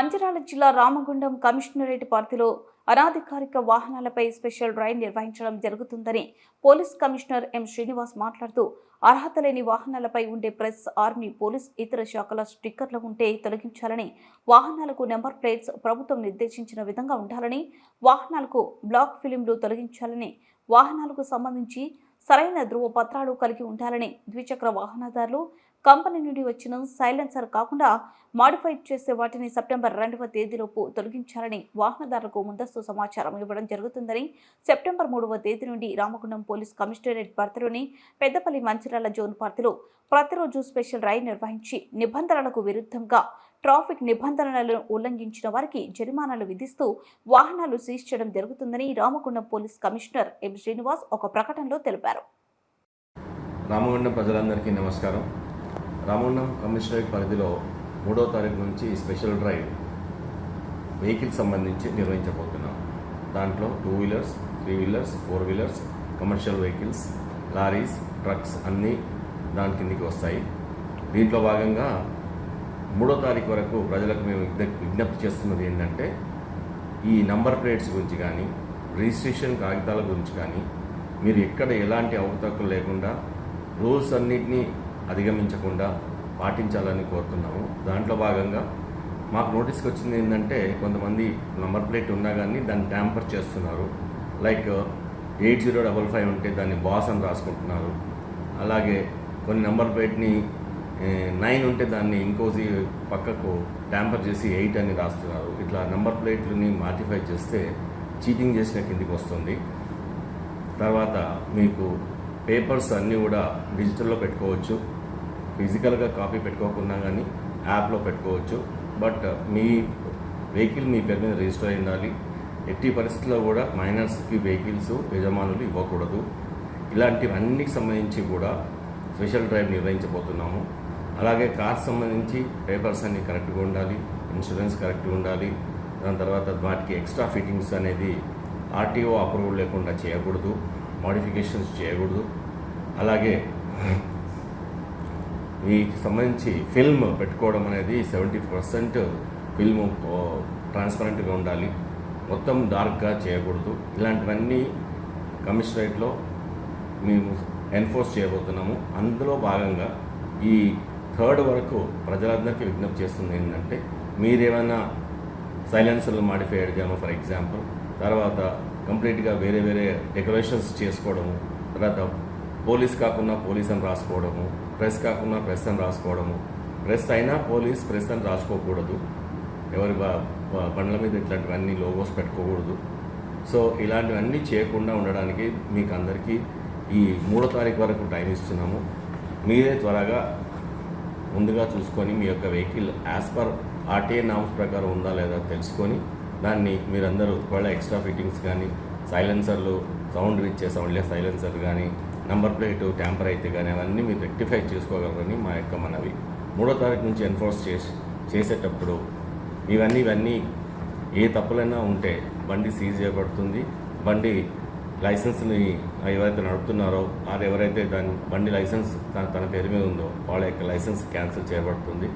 మంచిర్యాల జిల్లా రామగుండం కమిషనరేట్ పరిధిలో అనాధికారిక వాహనాలపై స్పెషల్ డ్రైవ్ నిర్వహించడం జరుగుతుందని పోలీస్ కమిషనర్ ఎం శ్రీనివాస్ మాట్లాడుతూ అర్హత లేని వాహనాలపై ఉండే ప్రెస్, ఆర్మీ, పోలీస్ ఇతర శాఖల స్టిక్కర్లు ఉంటే తొలగించాలని, వాహనాలకు నెంబర్ ప్లేట్స్ ప్రభుత్వం నిర్దేశించిన విధంగా ఉండాలని, వాహనాలకు బ్లాక్ ఫిలింలు తొలగించాలని, వాహనాలకు సంబంధించి సరైన ధృవపత్రాలు కలిగి ఉండాలని, ద్విచక్ర వాహనదారులు కంపెనీ నుండి వచ్చిన సైలెన్సర్ కాకుండా మాడిఫైడ్ చేసే వాటిని సెప్టెంబర్ 2వ తేదీలోపు తొలగించాలని వాహనదారులకు ముందస్తు సమాచారం ఇవ్వడం జరుగుతుందని, సెప్టెంబర్ 3వ తేదీ నుండి రామగుండం పోలీస్ కమిషనరేట్ పరిధిలోని పెద్దపల్లి మంచిర్యాల జోన్ పరిధిలో ప్రతిరోజు స్పెషల్ డ్రైవ్ నిర్వహించి నిబంధనలకు విరుద్ధంగా ట్రాఫిక్ నిబంధనలను ఉల్లంఘించిన వారికి జరిమానాలు విధిస్తూ వాహనాలు సీజ్ చేయడం జరుగుతుందని Ramagundam police commissioner M Srinivas ఒక ప్రకటనలో తెలిపారు. రామగుండం ప్రజలందరికీ నమస్కారం. రామగుండం కమిషనరేట్ పరిధిలో 3వ తారీఖు నుంచి స్పెషల్ డ్రైవ్ వెహికల్ సంబంధించి నిర్వహించబోతున్నాం. దాంట్లో 2 wheelers, 3 wheelers, 4 wheelers, commercial vehicles, lorries, trucks అన్నీ దాని కిందికి వస్తాయి. దీంట్లో భాగంగా 3వ తారీఖు వరకు ప్రజలకు మేము విజ్ఞప్తి చేస్తున్నది ఏంటంటే, ఈ నంబర్ ప్లేట్స్ గురించి కానీ, రిజిస్ట్రేషన్ కాగితాల గురించి కానీ మీరు ఎక్కడ ఎలాంటి అవకతవకలు లేకుండా రూల్స్ అన్నింటినీ అధిగమించకుండా పాటించాలని కోరుతున్నాము. దాంట్లో భాగంగా మాకు నోటీస్కి వచ్చింది ఏంటంటే, కొంతమంది నంబర్ ప్లేట్ ఉన్నా కానీ దాన్ని ట్యాంపర్ చేస్తున్నారు. లైక్ 8055 ఉంటే దాన్ని బాస్ అని రాసుకుంటున్నారు. అలాగే కొన్ని నంబర్ ప్లేట్ని 9 ఉంటే దాన్ని ఇంకోసి పక్కకు ట్యాంపర్ చేసి 8 అని రాస్తున్నారు. ఇట్లా నంబర్ ప్లేట్లని మాడిఫై చేస్తే చీటింగ్ చేసిన కిందికి వస్తుంది. తర్వాత మీకు పేపర్స్ అన్నీ కూడా డిజిటల్లో పెట్టుకోవచ్చు. ఫిజికల్గా కాపీ పెట్టుకోకుండా కానీ యాప్లో పెట్టుకోవచ్చు. బట్ మీ వెహికల్ మీ పేరు మీద రిజిస్టర్ అయి ఉండాలి. ఎట్టి పరిస్థితుల్లో కూడా మైనర్స్కి వెహికల్స్ యజమానులు ఇవ్వకూడదు. ఇలాంటివన్నిటికి సంబంధించి కూడా స్పెషల్ డ్రైవ్ నిర్వహించబోతున్నాము. అలాగే కార్ సంబంధించి పేపర్స్ అన్నీ కరెక్ట్గా ఉండాలి, ఇన్సూరెన్స్ కరెక్ట్గా ఉండాలి. దాని తర్వాత వాటికి ఎక్స్ట్రా ఫిట్టింగ్స్ అనేది ఆర్టీఓ అప్రూవల్ లేకుండా చేయకూడదు, మోడిఫికేషన్స్ చేయకూడదు. అలాగే వీటికి సంబంధించి ఫిల్మ్ పెట్టుకోవడం అనేది 70% ఫిల్మ్ ట్రాన్స్పరెంట్గా ఉండాలి, మొత్తం డార్క్గా చేయకూడదు. ఇలాంటివన్నీ కమిషనరేట్లో మేము ఎన్ఫోర్స్ చేయబోతున్నాము. అందులో భాగంగా ఈ 3rd వరకు ప్రజలందరికీ విజ్ఞప్తి చేస్తుంది ఏంటంటే, మీరేమైనా సైలెన్సర్లు మాడిఫై అడిగాము ఫర్ ఎగ్జాంపుల్, తర్వాత కంప్లీట్గా వేరే వేరే డెకరేషన్స్ చేసుకోవడము, తర్వాత పోలీస్ కాకుండా పోలీస్ అని రాసుకోవడము, ప్రెస్ కాకుండా ప్రెస్ అని రాసుకోవడము, ప్రెస్ అయినా పోలీస్, ప్రెస్ అని రాసుకోకూడదు. ఎవరి బండ్ల మీద ఇట్లాంటివన్నీ లోగోస్ పెట్టుకోకూడదు. సో ఇలాంటివన్నీ చేయకుండా ఉండడానికి మీకు అందరికీ ఈ 3వ తారీఖు వరకు టైం ఇస్తున్నాము. మీరే త్వరగా ముందుగా చూసుకొని మీ యొక్క vehicle as per RTA norms ప్రకారం ఉందా లేదా తెలుసుకొని దాన్ని మీరందరూ ఒకవేళ ఎక్స్ట్రా ఫిట్టింగ్స్ కానీ, సైలెన్సర్లు సౌండ్ ఇచ్చే సౌండ్లెస్ సైలెన్సర్ కానీ, నంబర్ ప్లేట్ ట్యాంపర్ అయితే కానీ అవన్నీ మీరు రెక్టిఫై చేసుకోగలరని మా యొక్క మనవి. 3వ తారీఖు నుంచి ఎన్ఫోర్స్ చేసేటప్పుడు ఇవన్నీ ఏ తప్పులైనా ఉంటే బండి సీజ్ చేయబడుతుంది. బండి లైసెన్స్ని ఎవరైతే నడుపుతున్నారో ఎవరైతే బండి లైసెన్స్ తన పేరు మీద ఉందో వాళ్ళ యొక్క లైసెన్స్ క్యాన్సిల్ చేయబడుతుంది.